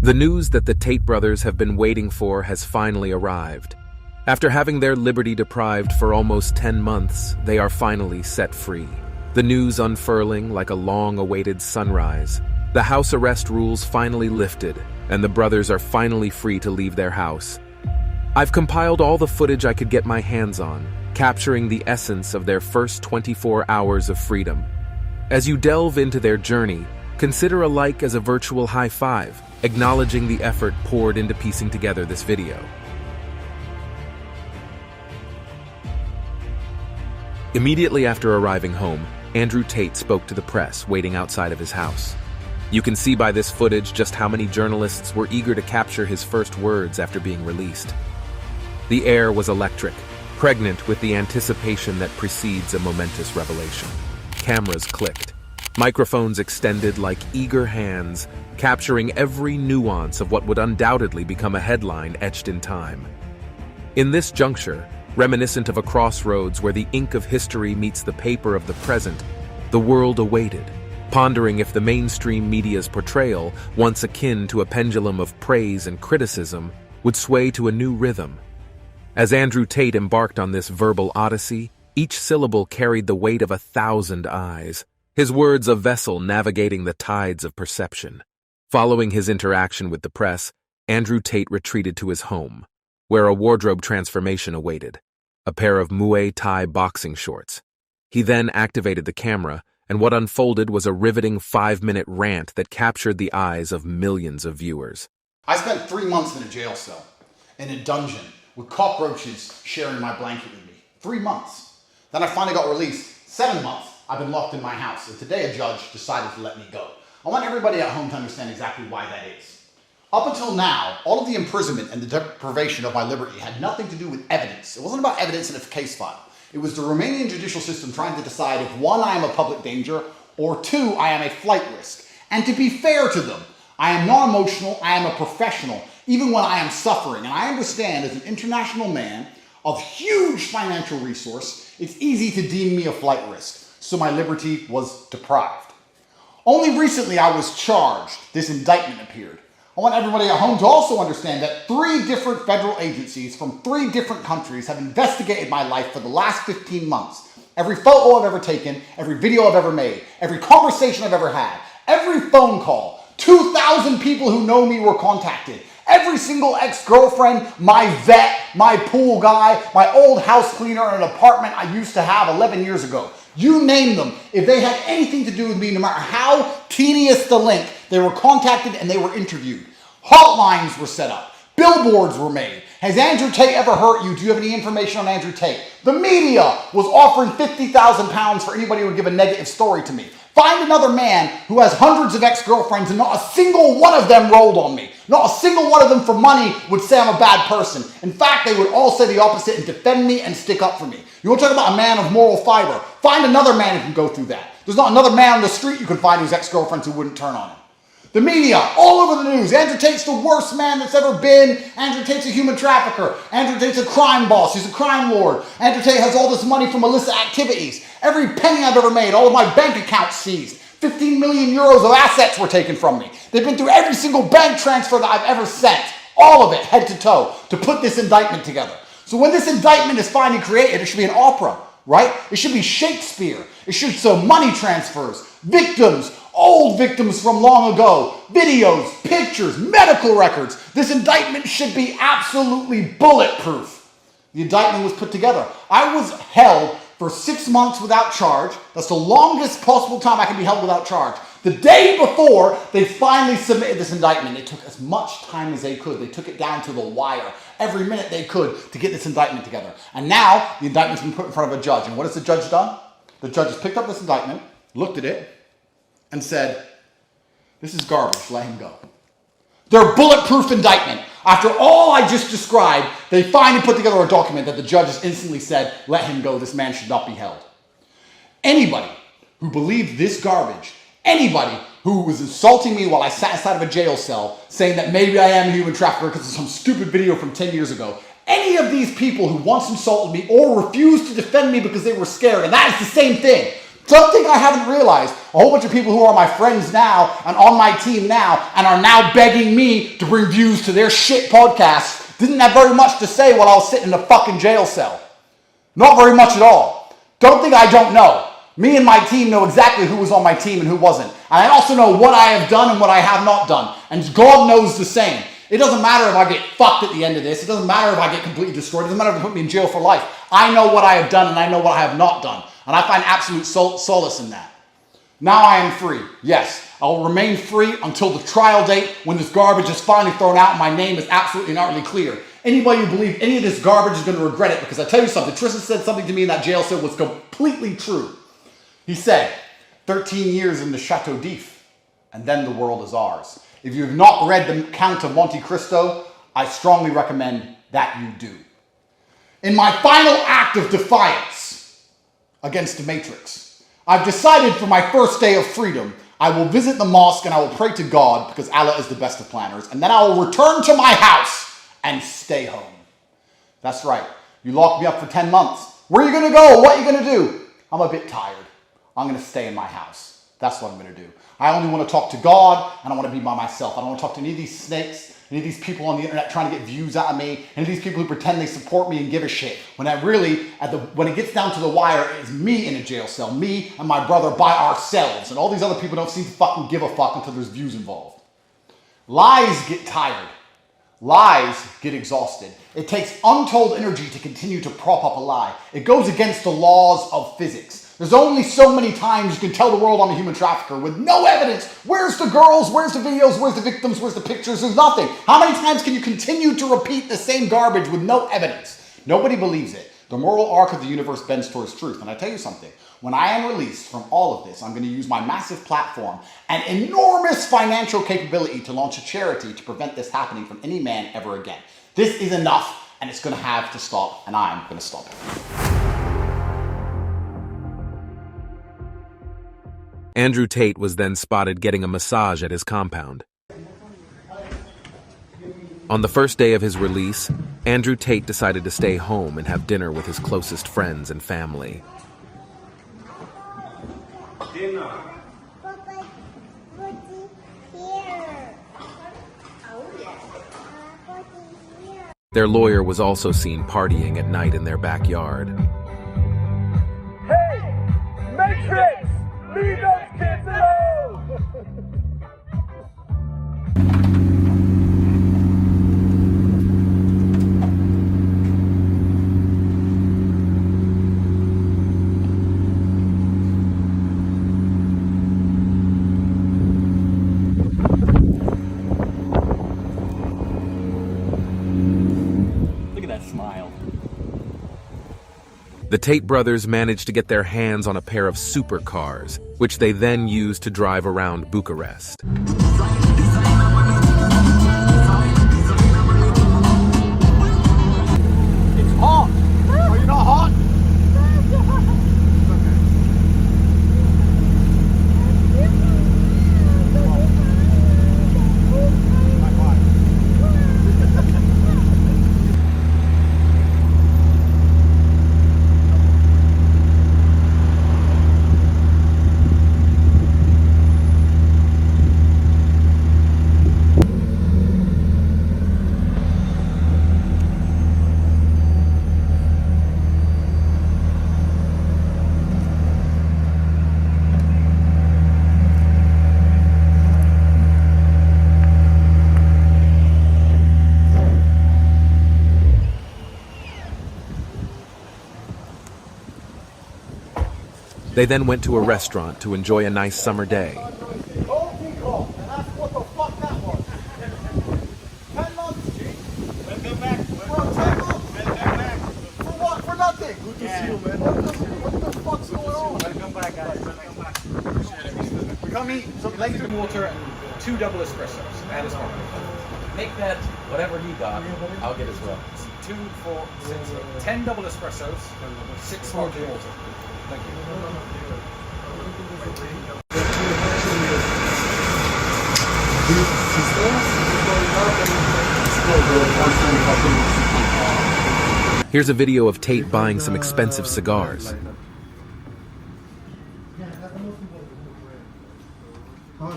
The news that the Tate brothers have been waiting for has finally arrived. After having their liberty deprived for almost 10 months, they are finally set free. The news unfurling like a long-awaited sunrise. The house arrest rules finally lifted, and the brothers are finally free to leave their house. I've compiled all the footage I could get my hands on, capturing the essence of their first 24 hours of freedom. As you delve into their journey, consider a like as a virtual high five, acknowledging the effort poured into piecing together this video. Immediately after arriving home, Andrew Tate spoke to the press waiting outside of his house. You can see by this footage just how many journalists were eager to capture his first words after being released. The air was electric, pregnant with the anticipation that precedes a momentous revelation. Cameras clicked. Microphones extended like eager hands, capturing every nuance of what would undoubtedly become a headline etched in time. In this juncture, reminiscent of a crossroads where the ink of history meets the paper of the present, the world awaited, pondering if the mainstream media's portrayal, once akin to a pendulum of praise and criticism, would sway to a new rhythm. As Andrew Tate embarked on this verbal odyssey, each syllable carried the weight of 1,000 eyes, his words a vessel navigating the tides of perception. Following his interaction with the press, Andrew Tate retreated to his home, where a wardrobe transformation awaited, a pair of Muay Thai boxing shorts. He then activated the camera, and what unfolded was a riveting 5-minute rant that captured the eyes of millions of viewers. I spent 3 months in a jail cell, in a dungeon, with cockroaches sharing my blanket with me. 3 months. Then I finally got released. 7 months I've been locked in my house, and today a judge decided to let me go. I want everybody at home to understand exactly why that is. Up until now, all of the imprisonment and the deprivation of my liberty had nothing to do with evidence. It wasn't about evidence in a case file. It was the Romanian judicial system trying to decide if 1, I am a public danger, or 2, I am a flight risk. And to be fair to them, I am non-emotional, I am a professional, even when I am suffering. And I understand as an international man of huge financial resource, it's easy to deem me a flight risk. So my liberty was deprived. Only recently I was charged. This indictment appeared. I want everybody at home to also understand that 3 different federal agencies from 3 different countries have investigated my life for the last 15 months. Every photo I've ever taken, every video I've ever made, every conversation I've ever had, every phone call, 2,000 people who know me were contacted. Every single ex-girlfriend, my vet, my pool guy, my old house cleaner in an apartment I used to have 11 years ago. You name them. If they had anything to do with me, no matter how tedious the link, they were contacted and they were interviewed. Hotlines were set up. Billboards were made. Has Andrew Tate ever hurt you? Do you have any information on Andrew Tate? The media was offering £50,000 for anybody who would give a negative story to me. Find another man who has hundreds of ex-girlfriends and not a single one of them rolled on me. Not a single one of them for money would say I'm a bad person. In fact, they would all say the opposite and defend me and stick up for me. You want to talk about a man of moral fiber? Find another man who can go through that. There's not another man on the street you can find whose ex-girlfriends who wouldn't turn on him. The media, all over the news. Andrew Tate's the worst man that's ever been. Andrew Tate's a human trafficker. Andrew Tate's a crime boss. He's a crime lord. Andrew Tate has all this money from illicit activities. Every penny I've ever made, all of my bank accounts seized. 15 million euros of assets were taken from me. They've been through every single bank transfer that I've ever sent. All of it, head to toe, to put this indictment together. So when this indictment is finally created, it should be an opera, right? It should be Shakespeare. It should show money transfers, victims, old victims from long ago, videos, pictures, medical records. This indictment should be absolutely bulletproof. The indictment was put together. I was held for 6 months without charge. That's the longest possible time I can be held without charge. The day before they finally submitted this indictment, it took as much time as they could. They took it down to the wire, every minute they could, to get this indictment together. And now the indictment's been put in front of a judge. And what has the judge done? The judge has picked up this indictment, looked at it, and said, this is garbage, let him go. Their bulletproof indictment. After all I just described, they finally put together a document that the judge has instantly said, let him go, this man should not be held. Anybody who believed this garbage, anybody who was insulting me while I sat inside of a jail cell, saying that maybe I am a human trafficker because of some stupid video from 10 years ago, any of these people who once insulted me or refused to defend me because they were scared, and that is the same thing, Don't think I haven't realized a whole bunch of people who are my friends now and on my team now and are now begging me to bring views to their shit podcasts didn't have very much to say while I was sitting in a fucking jail cell. Not very much at all. Don't think I don't know. Me and my team know exactly who was on my team and who wasn't. And I also know what I have done and what I have not done. And God knows the same. It doesn't matter if I get fucked at the end of this. It doesn't matter if I get completely destroyed. It doesn't matter if they put me in jail for life. I know what I have done and I know what I have not done. And I find absolute solace in that. Now I am free. Yes, I will remain free until the trial date when this garbage is finally thrown out and my name is absolutely and utterly clear. Anybody who believes any of this garbage is going to regret it, because I tell you something, Tristan said something to me in that jail cell was completely true. He said, 13 years in the Chateau d'If, and then the world is ours. If you have not read The Count of Monte Cristo, I strongly recommend that you do. In my final act of defiance against the Matrix, I've decided for my first day of freedom, I will visit the mosque and I will pray to God because Allah is the best of planners, and then I will return to my house and stay home. That's right. You locked me up for 10 months. Where are you going to go? What are you going to do? I'm a bit tired. I'm going to stay in my house. That's what I'm going to do. I only want to talk to God, and I want to be by myself. I don't want to talk to any of these snakes, any of these people on the internet trying to get views out of me, any of these people who pretend they support me and give a shit. When I really, when it gets down to the wire, it is me in a jail cell, me and my brother by ourselves, and all these other people don't seem to fucking give a fuck until there's views involved. Lies get tired. Lies get exhausted. It takes untold energy to continue to prop up a lie. It goes against the laws of physics. There's only so many times you can tell the world I'm a human trafficker with no evidence. Where's the girls? Where's the videos? Where's the victims? Where's the pictures? There's nothing. How many times can you continue to repeat the same garbage with no evidence? Nobody believes it. The moral arc of the universe bends towards truth. And I tell you something, when I am released from all of this, I'm going to use my massive platform and enormous financial capability to launch a charity to prevent this happening from any man ever again. This is enough, and it's going to have to stop, and I'm going to stop it. Andrew Tate was then spotted getting a massage at his compound. On the first day of his release, Andrew Tate decided to stay home and have dinner with his closest friends and family. Dinner. Their lawyer was also seen partying at night in their backyard. Hey! Matrix! Leave those kids alone! Look at that smile. The Tate brothers managed to get their hands on a pair of supercars, which they then used to drive around Bucharest. It's hot. Are you not hot? They then went to a restaurant to enjoy a nice summer day. And that's what the fuck that was. 10 months, G. Welcome back. Bro, 10 months. Welcome back. For what? For nothing. Good to see you, man. What the fuck's going on? Welcome back, guys. Welcome back. We come eat some later. Water and 2 double espressos and a sparkling. Make that whatever he got, I'll get as well. 2, 4, 6, 10 double espressos, 6 sparkling water. Thank you. Here's a video of Tate buying some expensive cigars.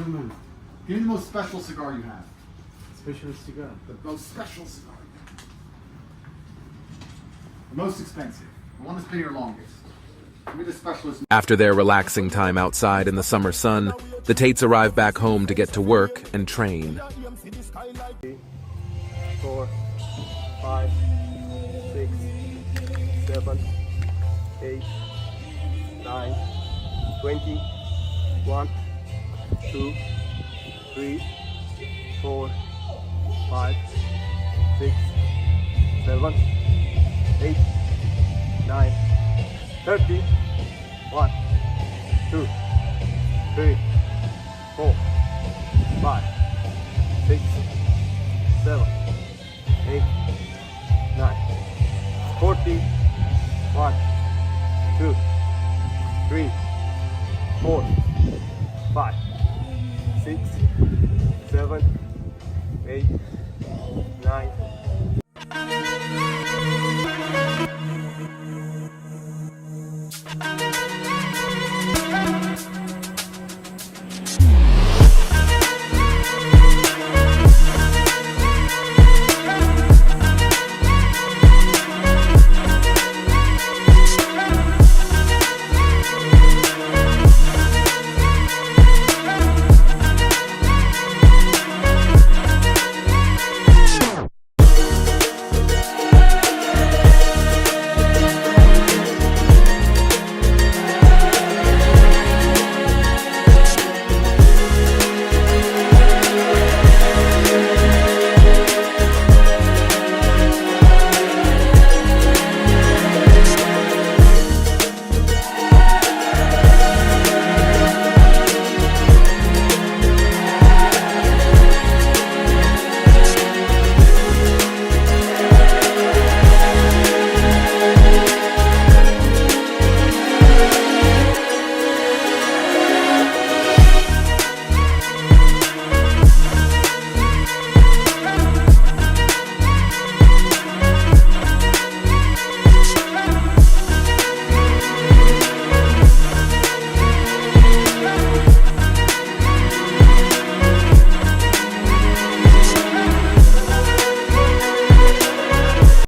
man. Give me the most special cigar you have. Special cigar. The most special cigar. The most expensive. The one that's been here longest. Give me the specialist. After their relaxing time outside in the summer sun, the Tates arrive back home to get to work and train. 4, 5, 6, 7, 8, 9, 20, 1, 2, 3, 4, 5, 6, 7, 8, 9, 30, 1, 2, 3, 4, 5, 6, 7,